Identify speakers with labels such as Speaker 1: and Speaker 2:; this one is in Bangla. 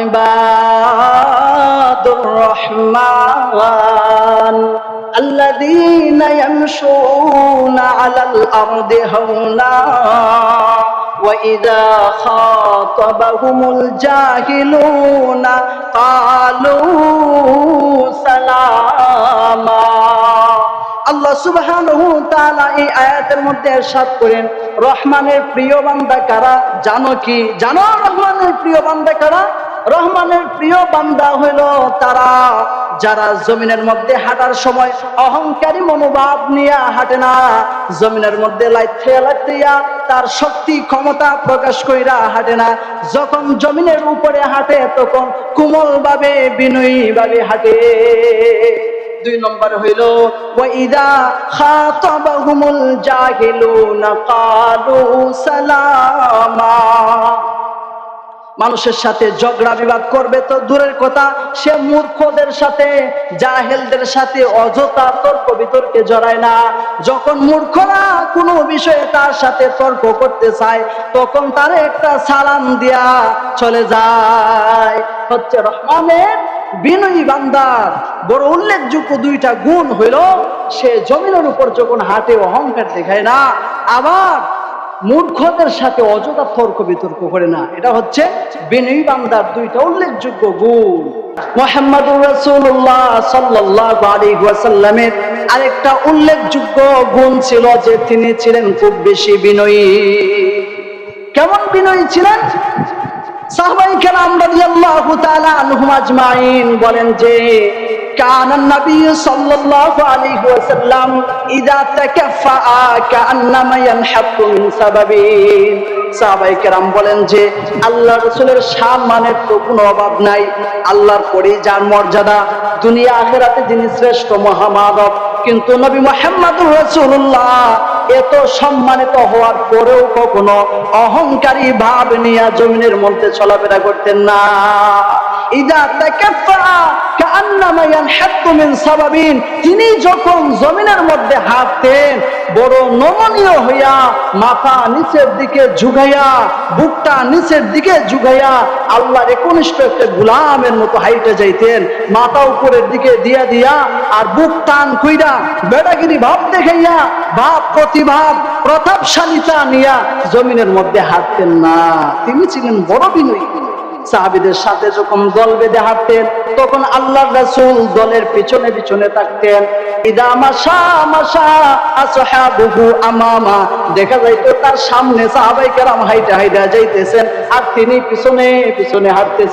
Speaker 1: ইবাদুর রহমান আল্লাযীনা ইয়ামশুনা আলাল আরদি হাওনা ওয়া ইযা খাতাবাহুমুল জাহিলুনা ক্বালু সালামা। আল্লাহ সুবহানাহু ওয়া তাআলা এই আয়াতের মধ্যে ইরশাদ করেন, রহমানের প্রিয় বান্দা কারা জানো কি? জানো রহমানের প্রিয় বান্দা কারা? রহমানের প্রিয় বান্দা হইল তারা যারা জমিনের মধ্যে হাঁটার সময় অহংকারী মনোভাব নিয়ে হাঁটে না, জমিনের মধ্যে লাইথিয়া তার শক্তি ক্ষমতা প্রকাশ কইরা হাঁটে না, যখন জমিনের উপরে হাঁটে তখন কোমল ভাবে বিনয়ী ভাবে হাঁটে। দুই নম্বর হইল ওয়াইদা খাতাবাহুমুল জাহিলুনা ক্বালু সালামা। মানুষের সাথে ঝগড়া বিবাদ করবে তো দূরের কথা, সে মূর্খদের সাথে জাহেলদের সাথে অযথা তর্ক বিতর্কে জড়ায় না। যখন মূর্খরা কোনো বিষয়ে তার সাথে তর্ক করতে চায় তখন তার একটা সালাম দিয়া চলে যায়। হচ্ছে রহমানের বিনয়ী বান্দার বড় উল্লেখযোগ্য দুইটা গুণ হইল, সে জমিনের উপর যখন হাঁটে অহংকার দেখায় না, আবার মূর্খদের সাথে অযথা তর্ক বিতর্ক করে না। এটা হচ্ছে বিনয়ী বান্দার দুইটা উল্লেখযোগ্য গুণ। মুহাম্মদুর রাসূলুল্লাহ সাল্লাল্লাহু আলাইহি ওয়াসাল্লামের আরেকটা উল্লেখযোগ্য গুণ ছিল যে তিনি ছিলেন খুব বেশি বিনয়ী। কেমন বিনয়ী ছিলেন? সাহাবায়ে কেরাম রাদিয়াল্লাহু তাআলা আনহুম আজমাইন বলেন যে কানা নবী সাল্লাল্লাহু আলাইহি ওয়াসাল্লাম ইযা তাকাফা কান্নামা ইয়ানহাতু মিন সাবাবিন। সাহাবায়ে কেরাম বলেন যে আল্লাহর রাসূলের সম্মানের তো কোনো অভাব নাই, আল্লাহর পরেই যার মর্যাদা, দুনিয়া আখিরাতে যিনি শ্রেষ্ঠ মহামানব, কিন্তু নবী মুহাম্মদুর রাসূলুল্লাহ এত সম্মানিত হওয়ার পরেও কখনো অহংকারী ভাব নিয়ে জমিনের মধ্যে চলাফেরা করতেন না। ইযা তাকাফা কান্নামা ইয়ানহাতু মিন সাবাবিন, তিনি যখন জমিনের মধ্যে হাঁটতেন বড় নমনীয় হইয়া মাথা নিচের দিকে ঝুঁকাইয়া, বুকটা নিচের দিকে ঝুঁকাইয়া আল্লাহর একনিষ্ঠ একটা গোলামের মতো হাইটে যাইতেন, মাথা উপরের দিকে দিয়া দিয়া আর বুক টান কইরা বেটাগিরি ভাব দেখাইয়া ভাব প্রতিভাব প্রতাপশালিতা নিয়া জমিনের মধ্যে হাঁটতেন না। তিনি ছিলেন বড় বিনয়ী। সাহাবীদের সাথে যখন দল বেঁধে হাঁটতেন তখন আল্লাহর রাসূল দলের পিছনে পিছনে থাকতেন। ইদা মাশা মাশা আসহাবুহু আমামা, দেখা যাইতো তার সামনে সাহাবায়ে কেরাম হাইটা হাইটা যাইতেছেন আর তিনি পিছনে পিছনে হাঁটতেছেন।